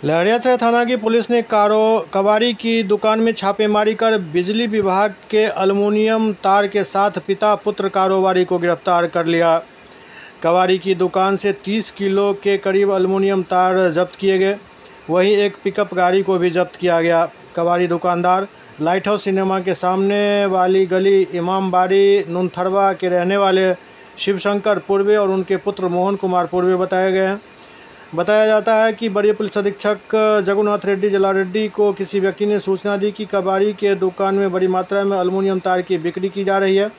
लहरियासराय थाना की पुलिस ने कबाड़ी की दुकान में छापेमारी कर बिजली विभाग के एल्युमिनियम तार के साथ पिता पुत्र कारोबारी को गिरफ्तार कर लिया। कबाड़ी की दुकान से 30 किलो के करीब एल्युमिनियम तार जब्त किए गए। वहीं एक पिकअप गाड़ी को भी जब्त किया गया। कबाड़ी दुकानदार लाइट हाउस सिनेमा के सामने वाली गली इमामबाड़ी नुनथरवा के रहने वाले शिवशंकर पूर्वे और उनके पुत्र मोहन कुमार पूर्वे बताए गए हैं। बताया जाता है कि वरीय पुलिस अधीक्षक जगन्नाथ रेड्डी जलारेड्डी को किसी व्यक्ति ने सूचना दी कि कबाड़ी के दुकान में बड़ी मात्रा में एल्युमिनियम तार की बिक्री की जा रही है।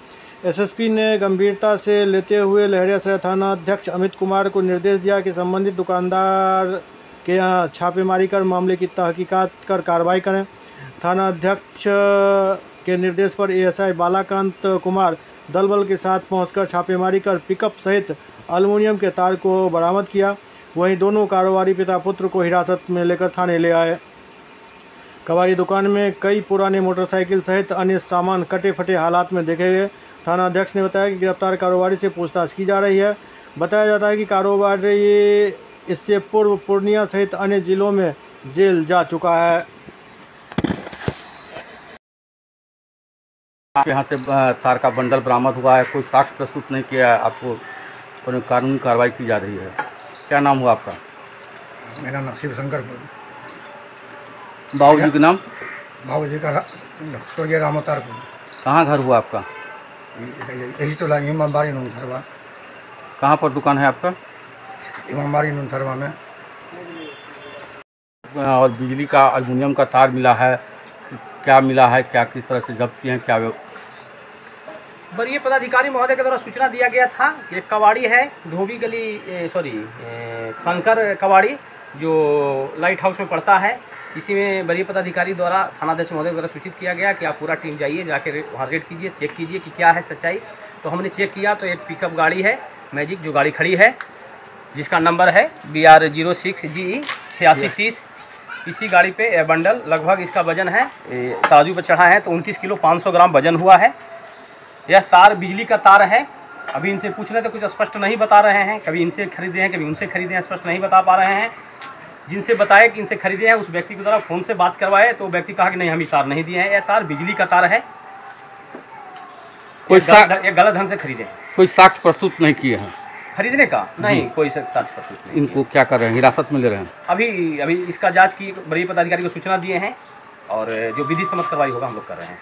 एसएसपी ने गंभीरता से लेते हुए लहरियासराय थाना अध्यक्ष अमित कुमार को निर्देश दिया कि संबंधित दुकानदार के यहाँ छापेमारी कर मामले की तहकीकात कर कार्रवाई करें। थाना अध्यक्ष के निर्देश पर एएसआई बालाकांत कुमार दल बल के साथ पहुंचकर छापेमारी कर पिकअप सहित एल्युमिनियम के तार को बरामद किया। वहीं दोनों कारोबारी पिता पुत्र को हिरासत में लेकर थाने ले आए। कबाड़ी दुकान में कई पुराने मोटरसाइकिल सहित अन्य सामान कटे फटे हालात में देखे गए। थाना अध्यक्ष ने बताया कि गिरफ्तार कारोबारी से पूछताछ की जा रही है। बताया जाता है कि कारोबारी इससे पूर्व पूर्णिया सहित अन्य जिलों में जेल जा चुका है। आप यहाँ से तार का बंडल बरामद हुआ है, कोई साक्ष्य प्रस्तुत नहीं किया है, आपको कानूनी कार्रवाई की जा रही है। क्या नाम हुआ आपका? मेरा नाम शिवशंकर। बाबूजी का नाम? बाबूजी का स्वर्गीय रामोतार। कहाँ घर हुआ आपका? यही तो इमामबाड़ी नुनथरवा। कहाँ पर दुकान है आपका? इमामबाड़ी नुनथरवा में। और बिजली का एल्युमिनियम का तार मिला है, क्या मिला है, क्या किस तरह से जब्त किए हैं, क्या? वरीय पदाधिकारी महोदय के द्वारा सूचना दिया गया था कि एक कबाड़ी है धोबी गली शंकर कबाड़ी जो लाइट हाउस में पड़ता है। इसी में वरीय पदाधिकारी द्वारा थानाध्यक्ष महोदय द्वारा सूचित किया गया कि आप पूरा टीम जाइए, जाकर वहाँ रेड कीजिए, चेक कीजिए कि क्या है सच्चाई। तो हमने चेक किया तो एक पिकअप गाड़ी है मैजिक जो गाड़ी खड़ी है, जिसका नंबर है BR06GE 8630। इसी गाड़ी पे बंडल लगभग इसका वजन है, तराजू पर चढ़ा है तो 29 किलो 500 ग्राम वजन हुआ है। यह तार बिजली का तार है। अभी इनसे पूछने तो कुछ स्पष्ट नहीं बता रहे हैं, कभी इनसे खरीदे हैं कभी उनसे खरीदे हैं, स्पष्ट नहीं बता पा रहे हैं। जिनसे बताए कि इनसे खरीदे हैं उस व्यक्ति के द्वारा फ़ोन से बात करवाए तो व्यक्ति कहा कि नहीं हम ये तार नहीं दिए हैं, यह तार बिजली का तार है, ये गलत ढंग से खरीदे हैं। कोई साक्ष्य प्रस्तुत नहीं किए हैं खरीदने का? नहीं, कोई साक्ष्य प्रस्तुत नहीं। इनको क्या कर रहे हैं, हिरासत में ले रहे हैं? अभी इसका जाँच की वरीय पदाधिकारी को सूचना दिए हैं और जो विधि सम्मत कार्रवाई होगा हम लोग कर रहे हैं।